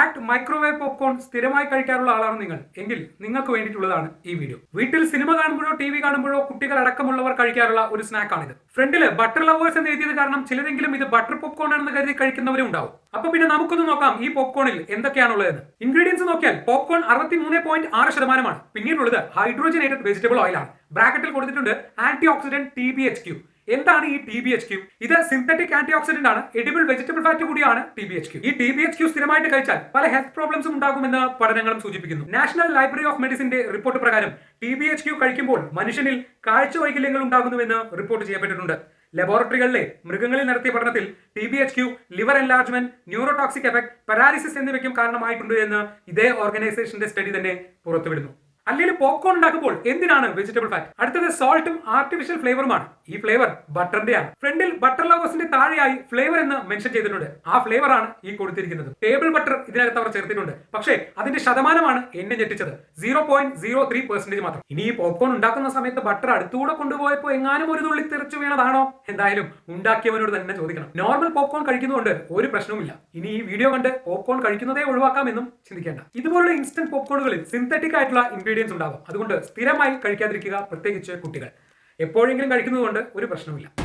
Act microwave popcorn സ്ഥിരമായി കഴിക്കാറുള്ള ആളാണ് നിങ്ങൾ എങ്കിൽ നിങ്ങൾക്ക് വേണ്ടിയിട്ടുള്ളതാണ് ഈ വീഡിയോ. വീട്ടിൽ സിനിമ കാണുമ്പോഴോ ടി കാണുമ്പോഴോ കുട്ടികൾ അടക്കമുള്ളവർ കഴിക്കാറുള്ള ഒരു സ്നാക്കാണിത്. ഫ്രണ്ടില് ബട്ടർ ലവേഴ്സ് എന്ന് എഴുതിയത് കാരണം ചിലരെങ്കിലും ഇത് ബട്ടർ പോപ്കോൺ ആണെന്ന് കരുതി കഴിക്കുന്നവരും ഉണ്ടാവും. അപ്പൊ പിന്നെ നമുക്കൊന്ന് നോക്കാം ഈ പോപ്കോണിൽ എന്തൊക്കെയാണുള്ളതെന്ന്. ഇൻഗ്രീഡിയൻസ് നോക്കിയാൽ പോപ്കോൺ 63.6%, പിന്നീടുള്ളത് ഹൈഡ്രോജനേറ്റഡ് വെജിറ്റബിൾ ഓയിൽ ആണ്. ബ്രാക്കറ്റിൽ കൊടുത്തിട്ടുണ്ട് ആന്റി ഓക്സിഡന്റ് TBHQ. എന്താണ് ഈ TBHQ? ഇത് സിന്തറ്റിക് ആന്റി ഓക്സിഡന്റ് ആണ്, എഡിബിൾ വെജിറ്റബിൾ ഫാറ്റ് കൂടിയാണ് TBHQ. ഈ TBHQ സ്ഥിരമായിട്ട് കഴിച്ചാൽ പല ഹെൽത്ത് പ്രോബ്ലംസും ഉണ്ടാകുമെന്ന് പഠനങ്ങളും സൂചിപ്പിക്കുന്നു. നാഷണൽ ലൈബ്രറി ഓഫ് മെഡിസിന്റെ റിപ്പോർട്ട് പ്രകാരം TBHQ കഴിക്കുമ്പോൾ മനുഷ്യനിൽ കാഴ്ച വൈകല്യങ്ങൾ ഉണ്ടാകുന്നുവെന്ന് റിപ്പോർട്ട് ചെയ്യപ്പെട്ടിട്ടുണ്ട്. ലബോറട്ടറികളിലെ മൃഗങ്ങളിൽ നടത്തിയ പഠനത്തിൽ TBHQ liver enlargement, neurotoxic effect, paralysis എന്നിവയ്ക്കും കാരണമായിട്ടുണ്ട് എന്ന് ഇതേ ഓർഗനൈസേഷന്റെ സ്റ്റഡി തന്നെ പുറത്തുവിടുന്നു. അല്ലെങ്കിൽ പോപ്കോൺ ഉണ്ടാക്കുമ്പോൾ എന്തിനാണ് വെജിറ്റബിൾ ഫാറ്റ്? അടുത്തത് സോൾട്ടും ആർട്ടിഫിഷ്യൽ ഫ്ലേവറുമാണ്. ഈ ഫ്ലേവർ ബട്ടറിന്റെ ആണ്. ഫ്രണ്ടിൽ ബട്ടർ ലവേഴ്സിന്റെ താഴെയായി ഫ്ലേവർ എന്ന് മെൻഷൻ ചെയ്തിട്ടുണ്ട്. ആ ഫ്ലേവർ ആണ് ഈ കൊടുത്തിരിക്കുന്നത്. ടേബിൾ ബട്ടർ ഇതിനകത്ത് അവർ ചേർത്തിട്ടുണ്ട്. പക്ഷേ അതിന്റെ ശതമാനമാണ് എന്നെ ഞെട്ടിച്ചത്. 0.03% മാത്രം. ഇനി ഈ പോപ്കോൺ ഉണ്ടാക്കുന്ന സമയത്ത് ബട്ടർ അടുത്തുകൂടെ കൊണ്ടുപോയപ്പോൾ എങ്ങാനും ഒരു തുള്ളി തെറിച്ചു വീണതാണോ? എന്തായാലും ഉണ്ടാക്കിയവനോട് തന്നെ ചോദിക്കണം. നോർമൽ പോപ്കോൺ കഴിക്കുന്നതുകൊണ്ട് ഒരു പ്രശ്നവുമില്ല. ഇനി ഈ വീഡിയോ കണ്ട് പോപ്കോൺ കഴിക്കുന്നതേ ഒഴിവാക്കാമെന്നും ചിന്തിക്കേണ്ട. ഇതുപോലുള്ള ഇൻസ്റ്റന്റ് പോപ്കോണുകളിൽ സിന്തറ്റിക് ആയിട്ടുള്ള ഇൻഗ്രീഡിയൻസ് ഉണ്ടാകും. അതുകൊണ്ട് സ്ഥിരമായി കഴിക്കാതിരിക്കുക, പ്രത്യേകിച്ച് കുട്ടികൾ. എപ്പോഴെങ്കിലും കഴിക്കുന്നതുകൊണ്ട് ഒരു പ്രശ്നമില്ല.